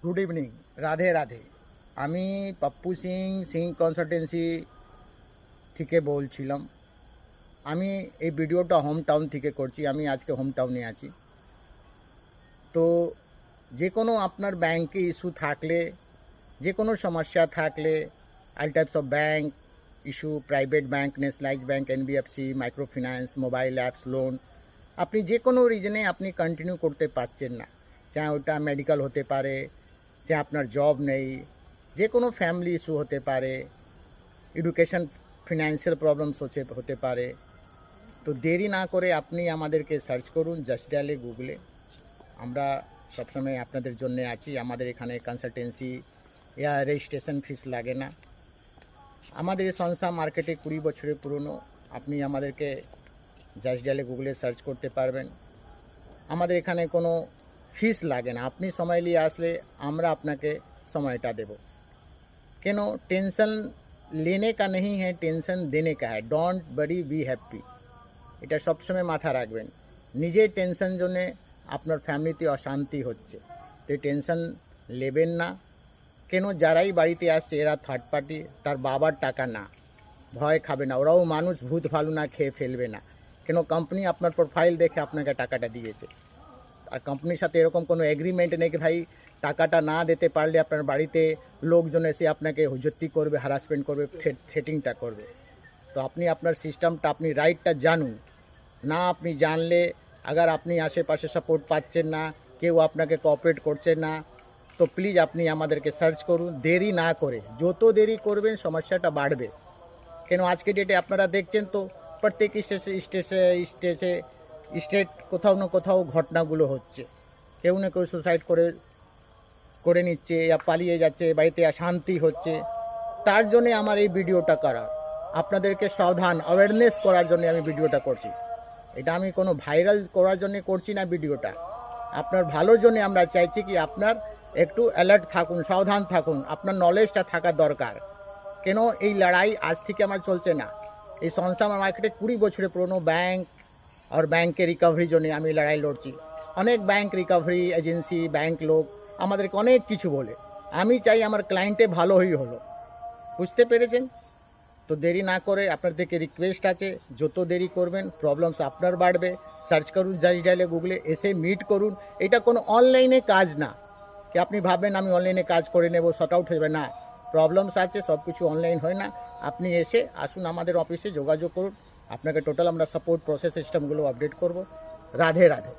Good evening, Radhe Radhe. আমি Pappu Singh consultancy থেকে বলছিলাম। আমি এই ভিডিওটা হোম টাউন থেকে করছি। আমি আজকে হোম টাউনে আছি। তো যে কোনো আপনার ব্যাংকে ইস্যু থাকলে, যে কোনো সমস্যা থাকলে, all types of bank issue, private bank, nationalise bank, NBFC, micro finance, mobile apps, loan, আপনি যে কোনো রিজনে আপনি কন্টিনিউ করতে পারছেন না, চাहे ওটা মেডিকেল হতে পারে, যে আপনার জব নেই, যে কোনো ফ্যামিলি ইস্যু হতে পারে, এডুকেশন ফিনান্সিয়াল প্রবলেমস হতে পারে, তো দেরি না করে আপনি আমাদেরকে সার্চ করুন জাস্ট ডায়ালে গুগলে। আমরা সবসময় আপনাদের জন্য আছি। আমাদের এখানে কনসালটেন্সি या রেজিস্ট্রেশন ফিস লাগে না। আমাদের এই সংস্থা মার্কেটে 20 বছরের পুরনো। আপনি আমাদেরকে জাস্ট ডায়ালে গুগলে সার্চ করতে পারবেন। আমাদের এখানে কোনো ফিস লাগে না। আপনি সময় নিয়ে আসলে আমরা আপনাকে সময়টা দেব। কেন, টেনশন लेने का नहीं है, টেনশন देने का है। Don't worry, be happy. এটা সবসময় মাথা রাখবেন। নিজের টেনশন জন্যে আপনার ফ্যামিলিতে অশান্তি হচ্ছে, তো টেনশন নেবেন না। কেন, যারাই বাড়িতে আসছে এরা থার্ড পার্টি, তার বাবার টাকা না, ভয় খাবে না। ওরাও মানুষ, ভূত ভালু না খেয়ে ফেলবে না। কেন, কোম্পানি আপনার প্রোফাইল দেখে আপনাকে টাকাটা দিয়েছে। আর কোম্পানির সাথে এরকম কোনো এগ্রিমেন্ট নেই কি ভাই টাকাটা না দিতে পারলে আপনার বাড়িতে লোকজন এসে আপনাকে হুজুত্তি করবে, হ্যারাসমেন্ট করবে, থ্রেটিংটা করবে। তো আপনি আপনার সিস্টেমটা, আপনি রাইটটা জানুন। না আপনি জানলে, আগার আপনি আশেপাশে সাপোর্ট পাচ্ছেন না, কেউ আপনাকে কোঅপারেট করছে না, তো প্লিজ আপনি আমাদেরকে সার্চ করুন দেরি না করে। যত দেরি করবেন সমস্যাটা বাড়বে। কেন, আজকে ডেটে আপনারা দেখছেন তো প্রত্যেক স্টেট কোথাও না কোথাও ঘটনাগুলো হচ্ছে। কেউ না কেউ সুসাইড করে নিচ্ছে, या পালিয়ে যাচ্ছে, বাড়িতে অশান্তি হচ্ছে। তার জন্যে আমার এই ভিডিওটা করা, আপনাদেরকে সাবধান, অ্যাওয়ারনেস করার জন্য আমি ভিডিওটা করছি। এটা আমি কোনো ভাইরাল করার জন্য করছি না ভিডিওটা। আপনার ভালোর জন্য আমরা চাইছি কি আপনার একটু অ্যালার্ট থাকুন, সাবধান থাকুন, আপনার নলেজটা থাকা দরকার। কেন, এই লড়াই আজ থেকে আমার চলছে না। এই সংস্থা আমার মার্কেটে 20 বছরের পুরনো। ব্যাংক আর ব্যাংকের রিকভারির জন্য আমি লড়াই লড়ছি। অনেক ব্যাংক রিকভারি এজেন্সি, ব্যাংক লোক আমাদেরকে অনেক কিছু বলে। আমি চাই আমার ক্লায়েন্টে ভালোই হলো। বুঝতে পেরেছেন? তো দেরি না করে আপনার থেকে রিকোয়েস্ট আছে, যত দেরি করবেন প্রবলেমস আপনার বাড়বে। সার্চ করুন জাস্ট ডায়ালে গুগলে, এসে মিট করুন। এটা কোনো অনলাইনে কাজ না কি আপনি ভাববেন আমি অনলাইনে কাজ করে নেব, শর্ট আউট হয়ে যাবে না। প্রবলেমস আছে, সব কিছু অনলাইন হয় না। আপনি এসে আসুন আমাদের অফিসে যোগাযোগ করুন। আপনাকে টোটাল আমরা সাপোর্ট প্রসেস সিস্টেমগুলো আপডেট করব। রাধে রাধে।